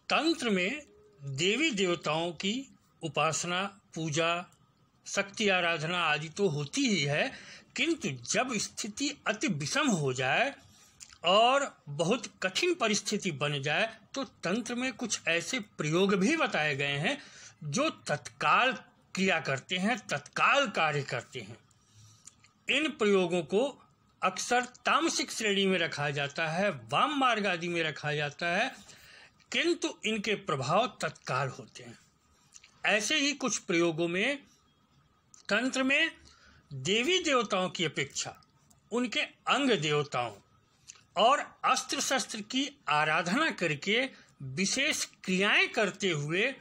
तंत्र में देवी देवताओं की उपासना, पूजा, शक्ति आराधना आदि तो होती ही है, किंतु जब स्थिति अति विषम हो जाए और बहुत कठिन परिस्थिति बन जाए तो तंत्र में कुछ ऐसे प्रयोग भी बताए गए हैं जो तत्काल क्रिया करते हैं, तत्काल कार्य करते हैं। इन प्रयोगों को अक्सर तामसिक श्रेणी में रखा जाता है, वाम मार्ग आदि में रखा जाता है, किंतु इनके प्रभाव तत्काल होते हैं। ऐसे ही कुछ प्रयोगों में तंत्र में देवी देवताओं की अपेक्षा उनके अंग देवताओं और अस्त्र शस्त्र की आराधना करके विशेष क्रियाएं करते हुए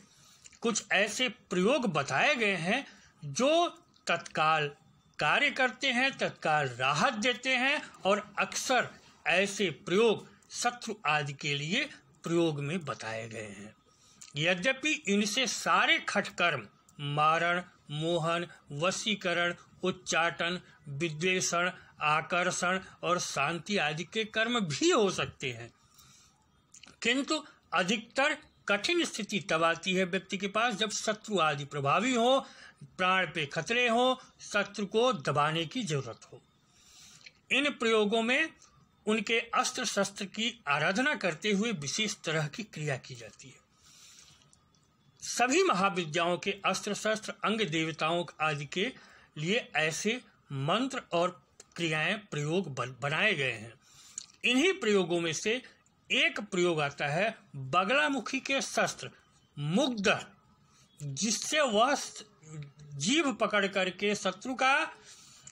कुछ ऐसे प्रयोग बताए गए हैं जो तत्काल कार्य करते हैं, तत्काल राहत देते हैं, और अक्सर ऐसे प्रयोग शत्रु आदि के लिए प्रयोग में बताए गए हैं। यद्यपि इनसे सारे खटकर्म, मारण, मोहन, वशीकरण, उच्चाटन, विद्वेषण, आकर्षण और शांति आदि के कर्म भी हो सकते हैं, किंतु अधिकतर कठिन स्थिति तब आती है व्यक्ति के पास जब शत्रु आदि प्रभावी हो, प्राण पे खतरे हो, शत्रु को दबाने की जरूरत हो। इन प्रयोगों में उनके अस्त्र शस्त्र की आराधना करते हुए विशेष तरह की क्रिया की जाती है। सभी महाविद्याओं के अस्त्र शस्त्र, अंग देवताओं आदि के लिए ऐसे मंत्र और क्रियाएं, प्रयोग बनाए गए हैं। इन्हीं प्रयोगों में से एक प्रयोग आता है बगलामुखी के शस्त्र मुग्धर, जिससे वह जीभ पकड़ करके शत्रु का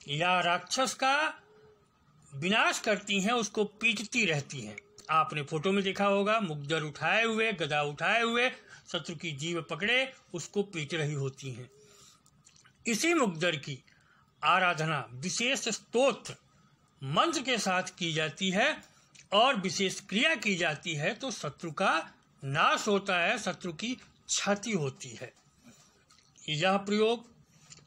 या राक्षस का विनाश करती हैं, उसको पीटती रहती हैं। आपने फोटो में देखा होगा, मुग्धर उठाए हुए, गदा उठाए हुए शत्रु की जीभ पकड़े उसको पीट रही होती हैं। इसी मुग्धर की आराधना विशेष स्तोत्र मंत्र के साथ की जाती है और विशेष क्रिया की जाती है तो शत्रु का नाश होता है, शत्रु की क्षति होती है। यह प्रयोग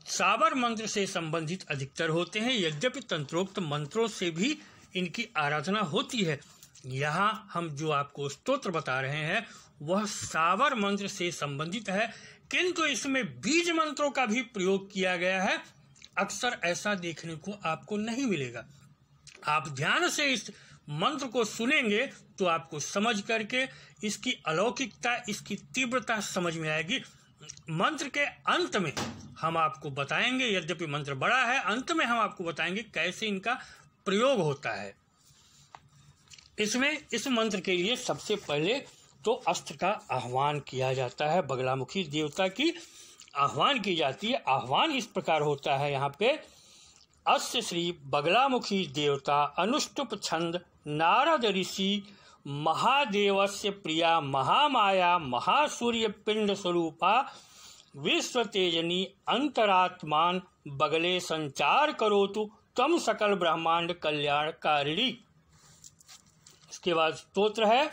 साबर मंत्र से संबंधित अधिकतर होते हैं, यद्यपि तंत्रोक्त मंत्रों से भी इनकी आराधना होती है। यहाँ हम जो आपको स्तोत्र बता रहे हैं वह साबर मंत्र से संबंधित है, किंतु इसमें बीज मंत्रों का भी प्रयोग किया गया है। अक्सर ऐसा देखने को आपको नहीं मिलेगा। आप ध्यान से इस मंत्र को सुनेंगे तो आपको समझ करके इसकी अलौकिकता, इसकी तीव्रता समझ में आएगी। मंत्र के अंत में हम आपको बताएंगे, यद्यपि मंत्र बड़ा है, अंत में हम आपको बताएंगे कैसे इनका प्रयोग होता है। इसमें इस मंत्र के लिए सबसे पहले तो अस्त्र का आह्वान किया जाता है, बगलामुखी देवता की आह्वान की जाती है। आह्वान इस प्रकार होता है यहाँ पे, अस्य श्री बगलामुखी देवता अनुष्टुप छंद नारद ऋषि महादेवस्य प्रिया महामाया महासूर्य पिंड स्वरूपा विश्व तेजनी अंतरात्मान बगले संचार करोतु तम सकल ब्रह्मांड कल्याणकारिणी। इसके बाद स्तोत्र है,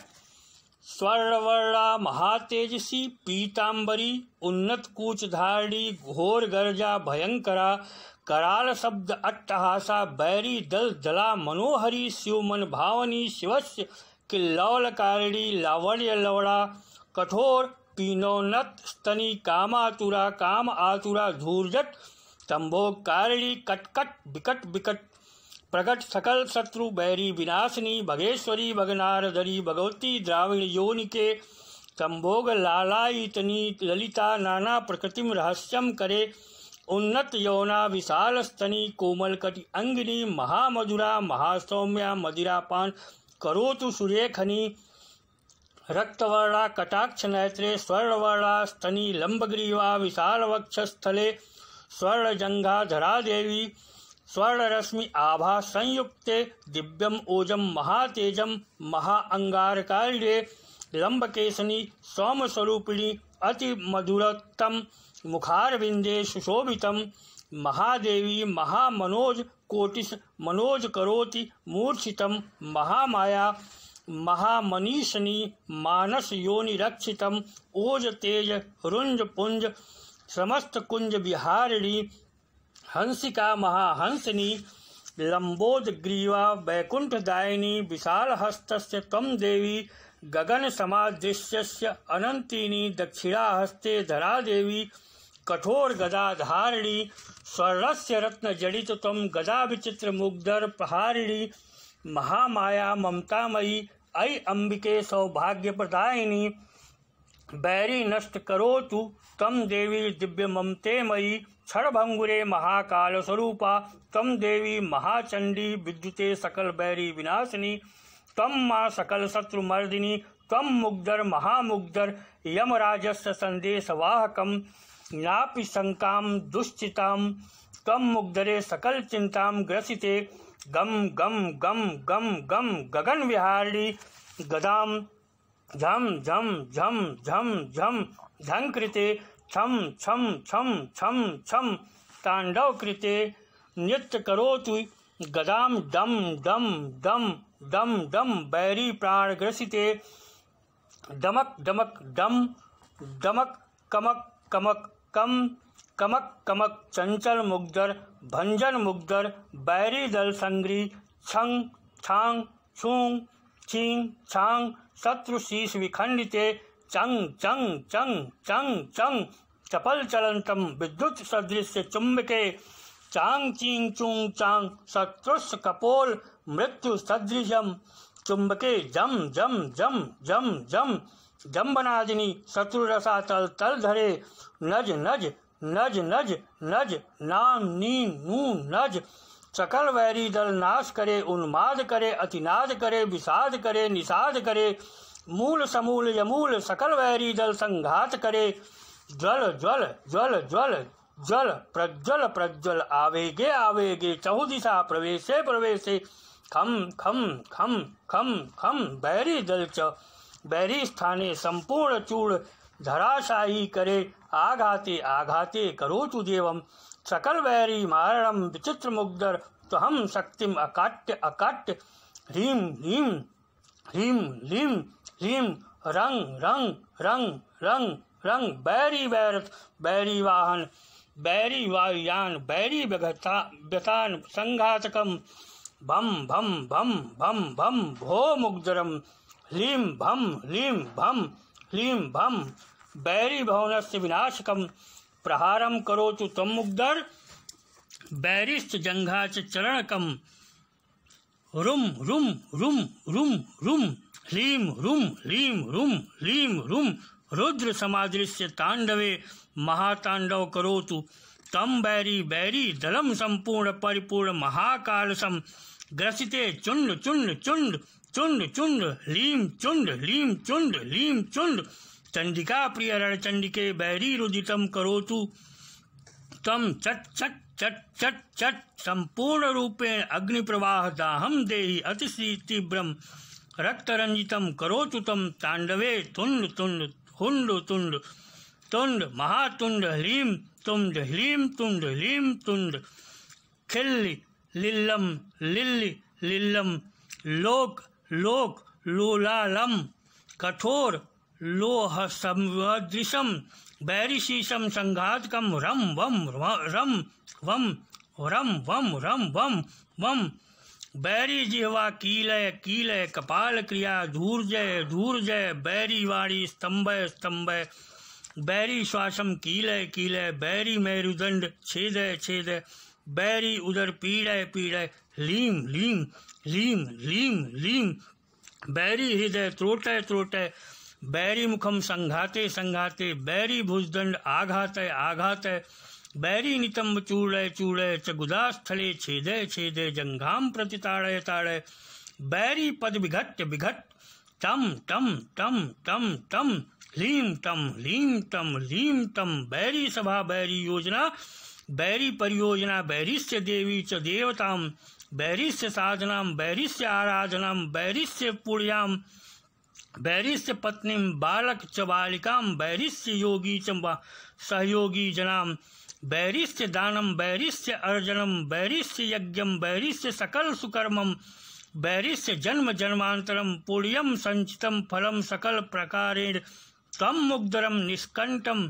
स्वर्णवर्णा महातेजसी पीतांबरी उन्नत कूच धारणी घोर गर्जा भयंकरा कराल शब्द अट्टहासा बैरी दल दला मनोहरी शिवमन भावनी शिवस्य किल्लौलकारिणी लावण्य लवड़ा कठोर पीनोन्नत स्तनी कामातुरा काम आतुरा धूर्जट तंभोकारिणी कटकट विकट विकट प्रकट सकल शत्रु बैरी विनाशिनी भगेश्वरी भगनारधरी भगवती द्राविण योनिके संभोग लालायितनी ललिता नाना प्रकृतिम रहस्यम करे उन्नत यौना विशाल स्तनी कोमल कटि अंगिनी महामधुरा महासौम्या मदिरापान करोतु सुरेखनी रक्तवर्णा कटाक्ष नेत्रे स्वर्णवर्णा स्तनी लंबग्रीवा विशाल वक्षस्थले स्वर्णजंघा धरा देवी स्वर्णरश्मि आभा संयुक्ते दिव्यम ओजम महातेजम महाअंगारकारिणे लंबकेशनी सौम्यस्वरूपिणी अति मधुरतम मुखारविंदे सुशोभितम महादेवी महामनोज कोटिस मनोज करोति मूर्छितम महामाया महामनीषणी मानस योनि रक्षितम ओज तेज रुंज पुंज समस्त कुंज विहारिणी हंसिका महाहंसिनी लंबोद ग्रीवा वैकुंठदायिनी विशाल हस्तस्य तम देवी गगन समादृश्यस्य अनंतिनी दक्षिणाहस्ते धरा देवी कठोर गदाधारिणी स्वर्णस्य रत्न जडित त्वं गदा विचित्र मुग्धर प्रहारिणी महामाया ममतामयी अयि अंबिके सौभाग्य प्रदायिनी बैरी नष्ट करोतु तम देवी दिव्य ममते मयी क्षणभंगुरे महाकाल स्वरूपा तम देवी महाचंडी विद्युते सकल बैरी विनाशिनी तम माँ सकल शत्रुमर्दिनी तम मुग्धर महामुग्धर यमराजस्य संदेशवाहकम नापि शंकाम दुश्चिताम तम मुग्धरे सकल चिंताम ग्रसिते गम गम गम गम गम गगन विहारिणी गदाम झम झम झम झम झम झंकृते छम छम छम छम छम तांडव कृते नृत्य करोतु गदाम डम डम डम डम डम बैरी प्राण ग्रसिते दमक दमक डम दमक कमक कमक कम कमक कमक चंचल मुग्धर भंजन मुग्धर बैरी दल संग्री छंग छांग छूंग छींग छांग शत्रु शीश विखंडिते चंग चंग चंग चंग चंग चपल चलंतम विद्युत सदृश चुंबके चांग चींग चूंग चांग शत्रुष कपोल मृत्यु सदृशम चुंबके जम जम जम जम जम जम्बनादिनी शत्रुरसा तल तल धरे नज नज नज नज नज नाम नी नू नज सकल वैरी दल नाश करे उन्माद करे अतिनाद करे विषाद करे निषाद करे मूल समूल यमूल सकल वैरी दल संघात करे ज्वल ज्वल ज्वल ज्वल ज्वल प्रज्वल प्रज्वल आवेगे आवेगे चहुदिशा प्रवेशे प्रवेशे खम खम खम खम खम बैरी दल च बैरी स्थाने संपूर्ण चूड़ धराशायी करे आघाते आघाते करोतु देवम सकल वैरी मारणम विचित्र मुग्धर तो हम शक्तिम अकाट्य अकाट्य ह्रीम ह्रीम ह्रीम ह्रीम ह्रीम रंग रंग रंग रंग रंग बैरी वैरथ बैरी वाहन बैरी वायुयान बैरी व्यतान संघातकम भम भम भम भम भम भो मुग्धरम ह्लीम भम ह्लीम भम ह्लीम भम बैरी भवनस्य विनाशकम प्रहारम करोतु तम मुग्धर बैरिश्च जंघाच चरणकम रुम रुम रुम रुम रुम ह्लीम रुम ह्लीम रुम ह्लीम रुम रुद्र समादृश्य तांडवे महातांडव करोतु तम बैरी बैरी दलम संपूर्ण परिपूर्ण महाकालसम ग्रसिते चुंड चुंड चुंड चुंड चुंड ह्लीम चुंड ह्लीम चुंड ह्लीम चुंड चंडिका प्रिय रणचंडिके बैरी रुदितम करोतु तम चट चट चट चट चट संपूर्ण रूपेण अग्नि प्रवाह दाहम देहि अतिश्री तीव्रम रक्तरंजितम करोतु तम तांडवे तुंड तुंड हुंड तुंड तुंड महातुंड ह्लीम तुंड ह्लीम तुंड ह्लीम तुंड खिल्लि लिल्लम लिल्लि लिल्लम लोक लोक लोलालम कठोर लोह सदृशम बैरिशीशम संघातकम रम वम रम वम रम वम रम वम वम बैरी जिह्वा कीलय कीलय कपाल क्रिया धूर्जय धूर्जय बैरी वाणी स्तंभय स्तंभय बैरी श्वासम कीलय कीलय बैरी मेरुदंड छेदय छेदय बैरी उदर पीड़य पीड़य लीम लीम लीम लीम लीम बैरी हृदय त्रोटय त्रोटय बैरी मुखम संघाते संघाते बैरी भुजदंड आघातय आघातय बैरी नितंब चूड़य चूड़य च गुदास्थले छेदय छेदय जंघाम प्रति ताड़य ताड़य बैरी पद विघट्य विघट तम तम तम तम तम ह्लीम तम ह्लीम तम ह्लीम तम बैरी सभा बैरी योजना बैरी परियोजना बैरिस्य देवी च देवताम बैरिस्य साधनाम बैरिस्य आराधनाम बैरिस्य पुण्याम बैरिस्य पत्नीम बालक च बालिकाम बैरिस्य योगी च सहयोगी जनाम बैरिस्य दानम बैरिस्य अर्जनम बैरिस्य यज्ञम बैरिस्य सकल सुकर्मम बैरिस्य जन्म जन्मांतरम पुण्यम संचितम फलम सकल प्रकारेण तम मुग्धरम निष्कंटम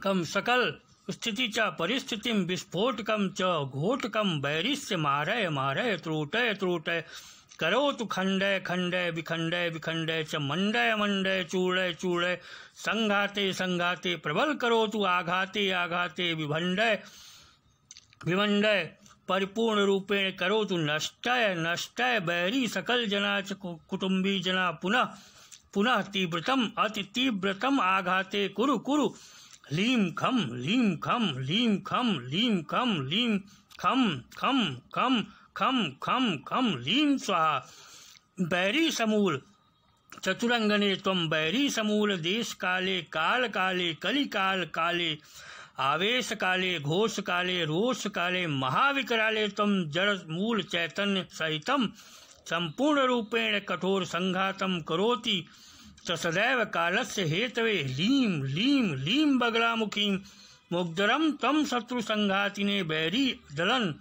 कम सकल स्थिति च परिस्थितिम विस्फोटकम च घोटकम बैरिस्य मारय मारय त्रोटय त्रोटय करोतु खण्डय खण्डय विखण्डय विखण्डय च मण्डय मण्डय चूर्णय चूर्णय संघाते संघाते प्रबल करोतु आघाते आघाते विभण्डय विमण्डय परिपूर्ण रूपेण करोतु नष्टय नष्टय बैरी सकल जना च कुटुम्बी जना पुनः पुनः तीव्रतम अति तीव्रतम आघाते कुरु कुरु लीम खम लीम खम लीम खम लीम खम लीम खम खम खम खम खम खम लीम स्वाहा। बैरी समूल चतुरंगने त्वं बैरी समूल देश काले काल काले कलि काल काले आवेश काले घोष काले रोष काले महाविकराले त्वं जड़ मूल चैतन्य सहितम संपूर्ण रूपेण कठोर संघातम करोति सदैव कालस्य हेतवे लीम लीम लीम बगलामुखीं मुग्धरम तम शत्रु संघातिने बैरी दलन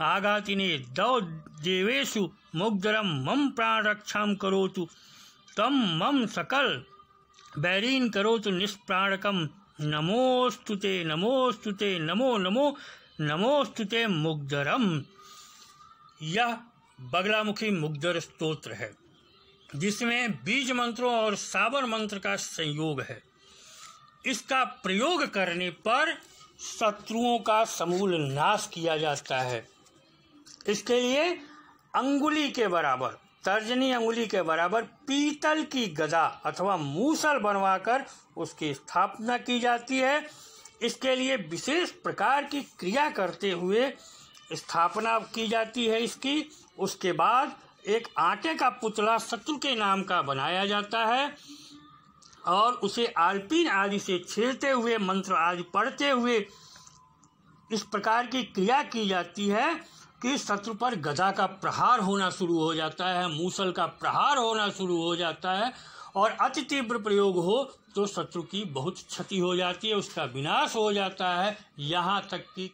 आघातिने दौ देवेषु मुग्धरम मम प्राण रक्षां करोतु तम मम सकल बैरीन करोतु निष्प्राणकम नमोस्तुते नमोस्तुते नमो नमो नमोस्तुते मुग्धरम। यह बगलामुखी मुग्धर स्तोत्र है जिसमें बीज मंत्रों और साबर मंत्र का संयोग है। इसका प्रयोग करने पर शत्रुओं का समूल नाश किया जाता है। इसके लिए अंगुली के बराबर तर्जनी अंगुली के बराबर पीतल की गदा अथवा मूसल बनवाकर उसकी स्थापना की जाती है। इसके लिए विशेष प्रकार की क्रिया करते हुए स्थापना की जाती है इसकी। उसके बाद एक आटे का पुतला शत्रु के नाम का बनाया जाता है और उसे आलपीन आदि से छेड़ते हुए मंत्र आदि पढ़ते हुए इस प्रकार की क्रिया की जाती है कि शत्रु पर गदा का प्रहार होना शुरू हो जाता है, मूसल का प्रहार होना शुरू हो जाता है और अति तीव्र प्रयोग हो तो शत्रु की बहुत क्षति हो जाती है, उसका विनाश हो जाता है। यहाँ तक कि